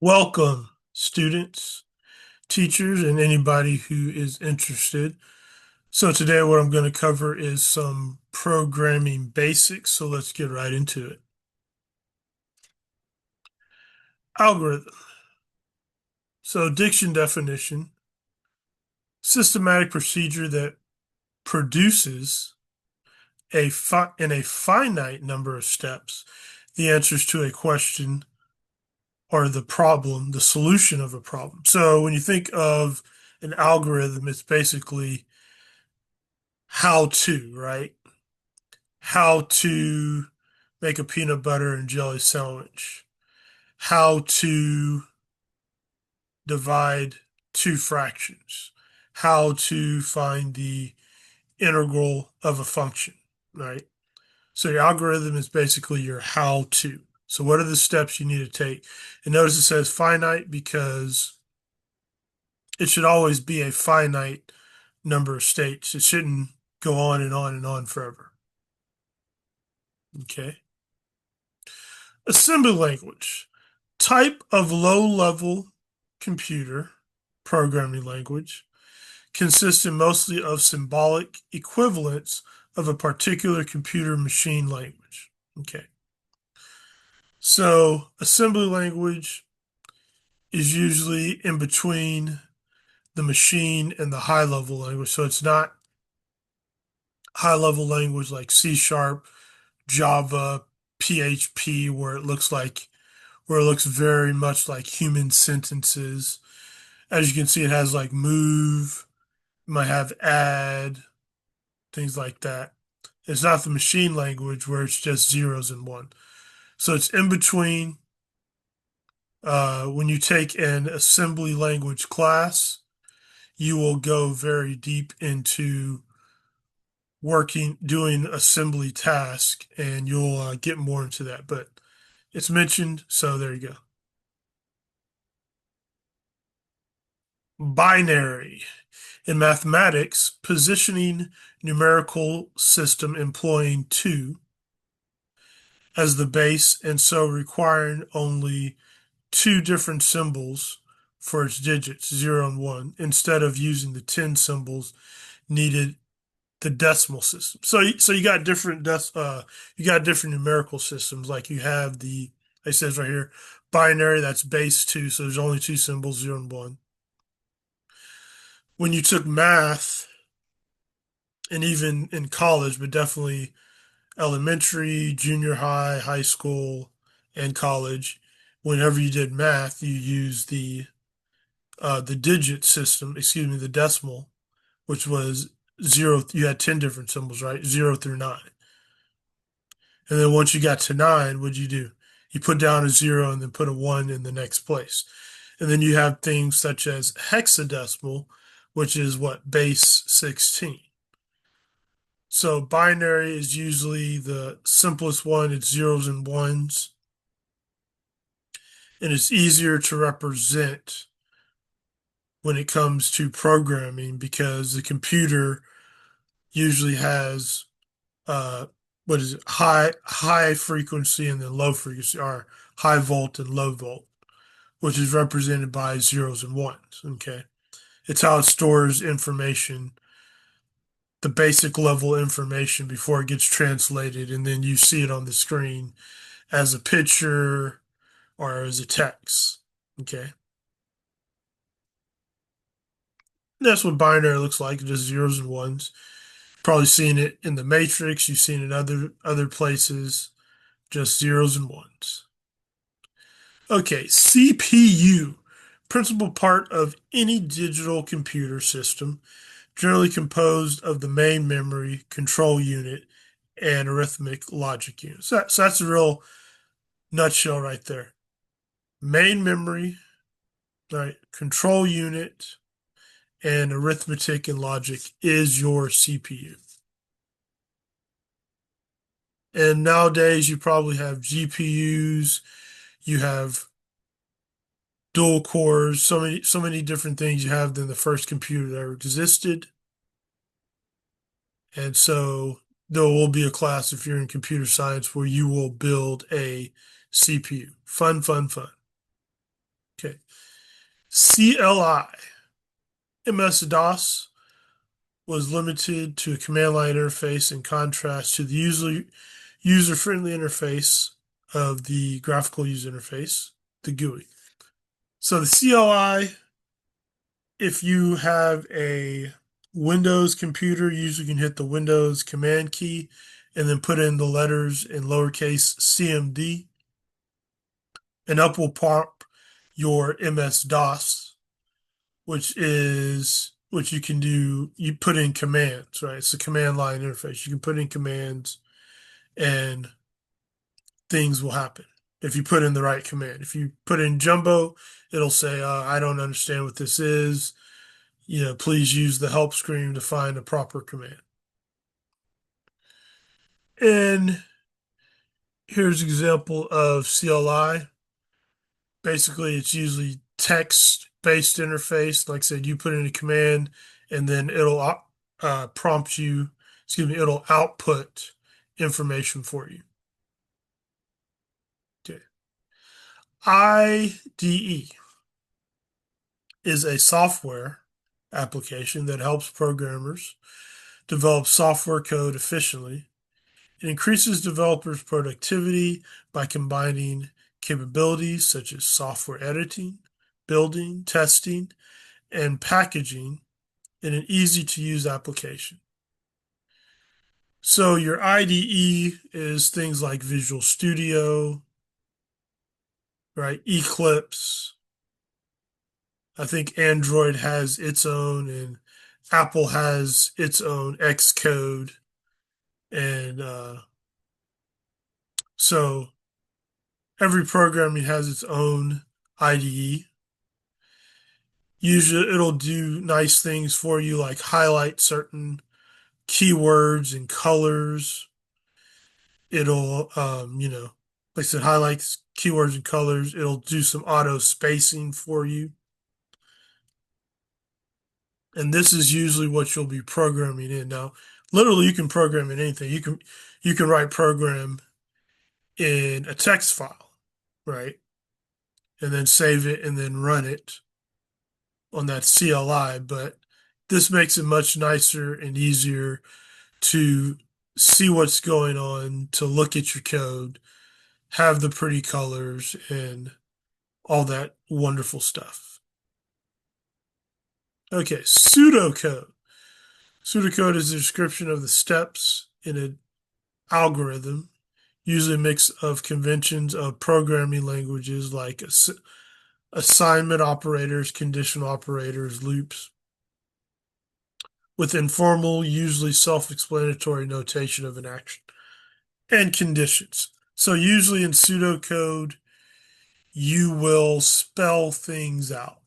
Welcome, students, teachers, and anybody who is interested. So today what I'm going to cover is some programming basics. So let's get right into it. Algorithm. So diction definition, systematic procedure that produces in a finite number of steps the answers to a question or the problem, the solution of a problem. So when you think of an algorithm, it's basically how to, right? How to make a peanut butter and jelly sandwich, how to divide two fractions, how to find the integral of a function, right? So your algorithm is basically your how to. So what are the steps you need to take? And notice it says finite because it should always be a finite number of states. It shouldn't go on and on and on forever. Okay. Assembly language, type of low-level computer programming language consisting mostly of symbolic equivalents of a particular computer machine language. Okay. So assembly language is usually in between the machine and the high-level language. So it's not high-level language like C Sharp, Java, PHP, where it looks very much like human sentences. As you can see, it has like move, it might have add, things like that. It's not the machine language where it's just zeros and one. So it's in between. When you take an assembly language class, you will go very deep into doing assembly task, and you'll get more into that. But it's mentioned, so there you go. Binary. In mathematics, positioning numerical system employing 2 as the base and so requiring only 2 different symbols for its digits, 0 and 1, instead of using the 10 symbols needed the decimal system. So you got you got different numerical systems. Like you have it says right here, binary, that's base 2, so there's only 2 symbols, 0 and 1. When you took math, and even in college, but definitely elementary, junior high, high school, and college, whenever you did math, you used the digit system, excuse me, the decimal, which was zero. You had 10 different symbols, right? 0 through 9. And then once you got to 9, what'd you do? You put down a 0 and then put a 1 in the next place. And then you have things such as hexadecimal, which is what? Base 16. So binary is usually the simplest one. It's zeros and ones. And it's easier to represent when it comes to programming because the computer usually has uh, what is it? High frequency and then low frequency, or high volt and low volt, which is represented by zeros and ones. Okay. It's how it stores information, the basic level information before it gets translated, and then you see it on the screen as a picture or as a text. Okay. That's what binary looks like, just zeros and ones. Probably seen it in the Matrix, you've seen it in other places, just zeros and ones. Okay, CPU, principal part of any digital computer system, generally composed of the main memory, control unit, and arithmetic logic unit. So that's a real nutshell right there. Main memory, right, control unit, and arithmetic and logic is your CPU. And nowadays you probably have GPUs, you have dual cores, so many different things you have than the first computer that ever existed. And so there will be a class if you're in computer science where you will build a CPU. Fun, fun, fun. Okay. CLI. MS-DOS was limited to a command line interface in contrast to the user-friendly interface of the graphical user interface, the GUI. So the CLI, if you have a Windows computer, you usually can hit the Windows command key and then put in the letters in lowercase CMD, and up will pop your MS-DOS, which you can do. You put in commands, right? It's a command line interface. You can put in commands and things will happen if you put in the right command. If you put in jumbo, it'll say, I don't understand what this is. Please use the help screen to find a proper command. And here's an example of CLI. Basically, it's usually text-based interface. Like I said, you put in a command and then it'll prompt you, it'll output information for you. Okay. IDE is a software application that helps programmers develop software code efficiently. It increases developers' productivity by combining capabilities such as software editing, building, testing, and packaging in an easy-to-use application. So your IDE is things like Visual Studio, right? Eclipse. I think Android has its own, and Apple has its own Xcode. And so every programming has its own IDE. Usually it'll do nice things for you, like highlight certain keywords and colors. It'll, like I said, highlight keywords and colors. It'll do some auto spacing for you. And this is usually what you'll be programming in. Now, literally you can program in anything. You can write program in a text file, right? And then save it and then run it on that CLI. But this makes it much nicer and easier to see what's going on, to look at your code, have the pretty colors, and all that wonderful stuff. Okay, pseudocode. Pseudocode is a description of the steps in an algorithm, usually a mix of conventions of programming languages like assignment operators, conditional operators, loops, with informal, usually self-explanatory notation of an action, and conditions. So usually in pseudocode, you will spell things out.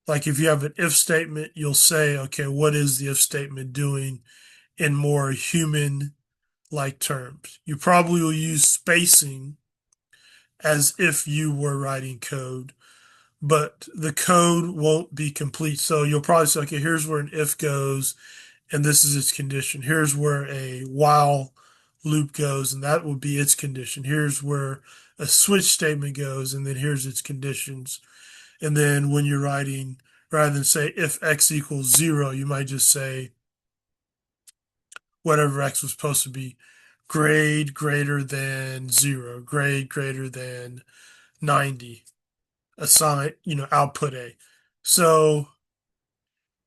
Like if you have an if statement, you'll say, okay, what is the if statement doing in more human-like terms? You probably will use spacing as if you were writing code, but the code won't be complete. So you'll probably say, okay, here's where an if goes, and this is its condition. Here's where a while loop goes, and that would be its condition. Here's where a switch statement goes, and then here's its conditions. And then when you're writing, rather than say if x equals 0, you might just say whatever x was supposed to be, grade greater than 0, grade greater than 90, assign, output A. So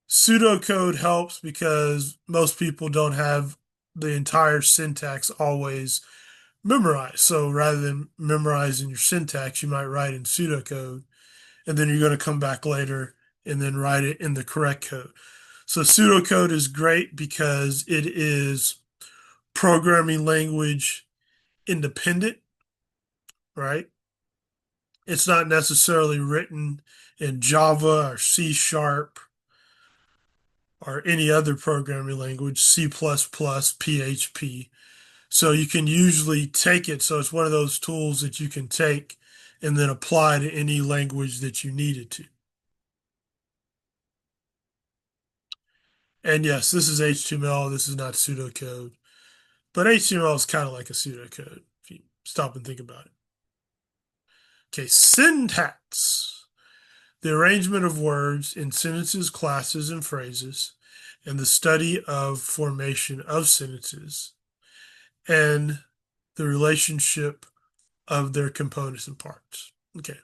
pseudocode helps because most people don't have the entire syntax always memorized. So rather than memorizing your syntax, you might write in pseudocode, and then you're going to come back later and then write it in the correct code. So pseudocode is great because it is programming language independent, right? It's not necessarily written in Java or C Sharp or any other programming language, C++, PHP. So you can usually take it. So it's one of those tools that you can take and then apply to any language that you need it to. And yes, this is HTML. This is not pseudocode. But HTML is kind of like a pseudocode if you stop and think about it. Okay, syntax. The arrangement of words in sentences, classes, and phrases, and the study of formation of sentences, and the relationship of their components and parts. Okay.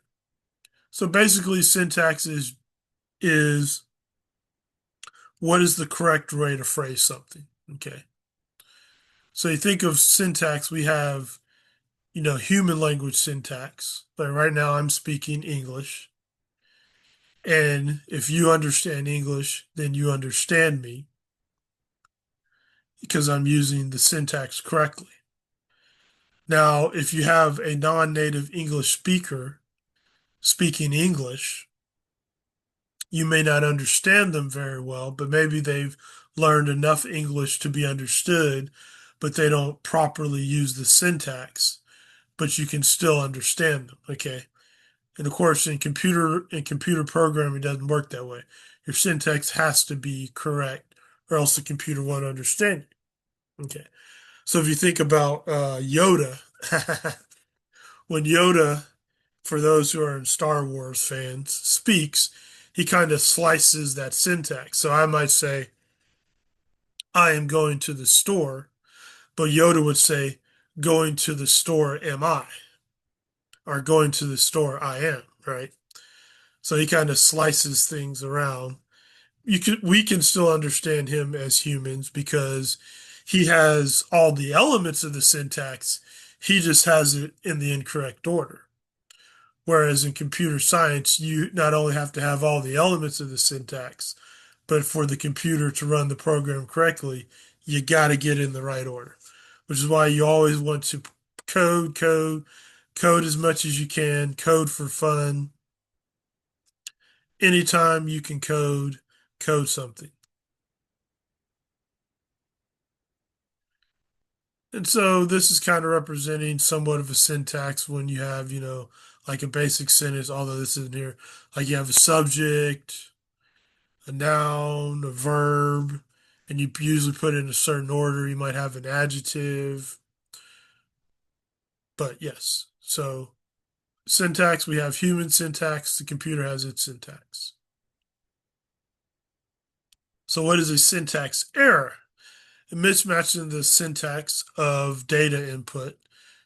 So basically syntax is what is the correct way to phrase something. Okay. So you think of syntax, we have, human language syntax. But right now I'm speaking English. And if you understand English, then you understand me because I'm using the syntax correctly. Now, if you have a non-native English speaker speaking English, you may not understand them very well, but maybe they've learned enough English to be understood, but they don't properly use the syntax, but you can still understand them. Okay. And of course, in computer programming, it doesn't work that way. Your syntax has to be correct, or else the computer won't understand it. Okay. So if you think about Yoda, when Yoda, for those who are Star Wars fans, speaks, he kind of slices that syntax. So I might say, I am going to the store, but Yoda would say, going to the store am I, or going to the store I am, right? So he kind of slices things around. We can still understand him as humans because he has all the elements of the syntax. He just has it in the incorrect order. Whereas in computer science, you not only have to have all the elements of the syntax, but for the computer to run the program correctly, you got to get in the right order, which is why you always want to code as much as you can, code for fun. Anytime you can code something. And so this is kind of representing somewhat of a syntax when you have, like a basic sentence, although this isn't here, like you have a subject, a noun, a verb, and you usually put it in a certain order. You might have an adjective, but yes. So syntax, we have human syntax, the computer has its syntax. So what is a syntax error? A mismatch in the syntax of data input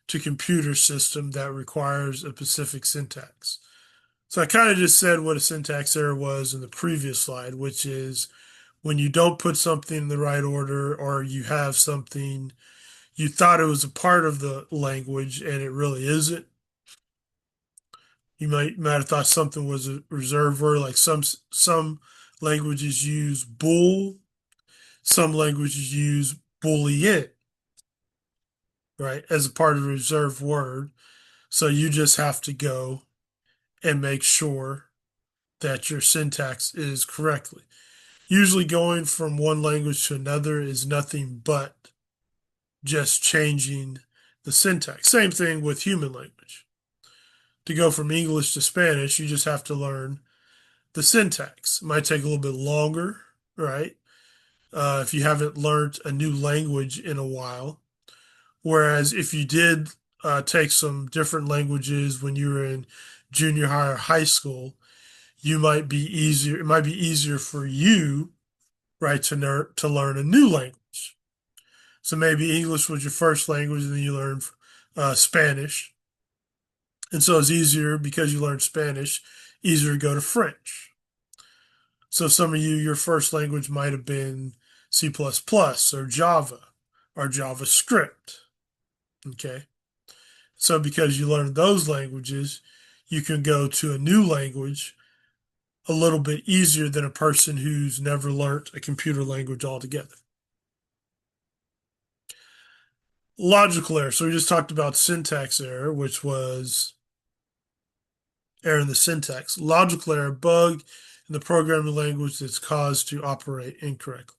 to computer system that requires a specific syntax. So I kind of just said what a syntax error was in the previous slide, which is when you don't put something in the right order or you have something you thought it was a part of the language and it really isn't. You might have thought something was a reserved word, like some languages use bool, some languages use boolean, right, as a part of a reserved word. So you just have to go and make sure that your syntax is correctly. Usually going from one language to another is nothing but just changing the syntax. Same thing with human language. To go from English to Spanish, you just have to learn the syntax. It might take a little bit longer, right? If you haven't learned a new language in a while. Whereas if you did take some different languages when you were in junior high or high school, you might be easier. It might be easier for you, right, to learn a new language. So maybe English was your first language, and then you learned Spanish, and so it's easier because you learned Spanish, easier to go to French. So some of you, your first language might have been C++ or Java or JavaScript. Okay. So because you learned those languages, you can go to a new language a little bit easier than a person who's never learned a computer language altogether. Logical error. So we just talked about syntax error, which was error in the syntax. Logical error, bug in the programming language that's caused to operate incorrectly,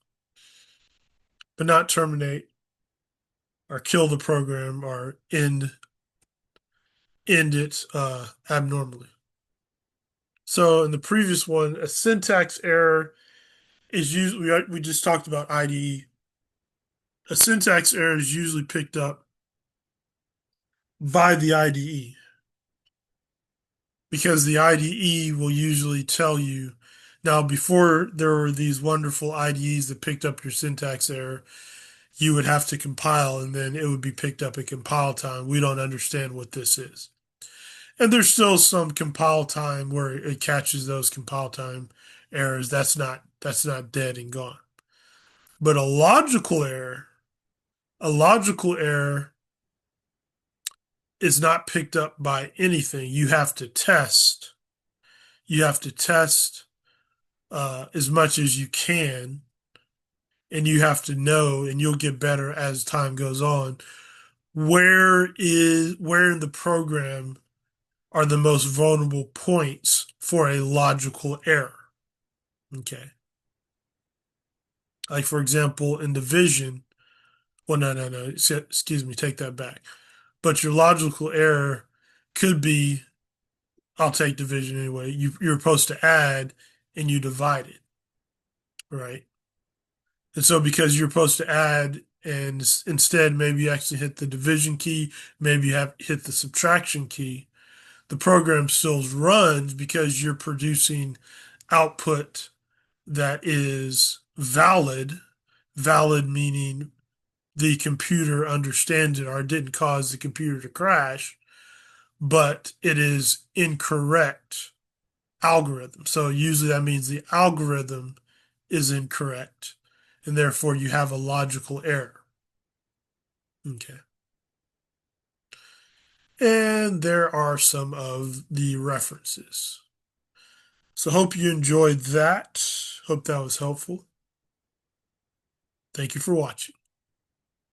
but not terminate or kill the program or end it abnormally. So in the previous one, a syntax error is usually, we just talked about IDE. A syntax error is usually picked up by the IDE. because the IDE will usually tell you. Now, before there were these wonderful IDEs that picked up your syntax error, you would have to compile and then it would be picked up at compile time. We don't understand what this is. And there's still some compile time where it catches those compile time errors. That's not dead and gone. But a logical error is not picked up by anything. You have to test. You have to test as much as you can, and you have to know, and you'll get better as time goes on. Where in the program are the most vulnerable points for a logical error? Okay. Like for example, in division, well, no. Excuse me, take that back. But your logical error could be, I'll take division anyway. You're supposed to add and you divide it, right? And so because you're supposed to add and instead maybe you actually hit the division key, maybe you have hit the subtraction key, the program still runs because you're producing output that is valid. Valid meaning the computer understands it or it didn't cause the computer to crash, but it is incorrect algorithm. So usually that means the algorithm is incorrect, and therefore you have a logical error. Okay. And there are some of the references. So hope you enjoyed that. Hope that was helpful. Thank you for watching.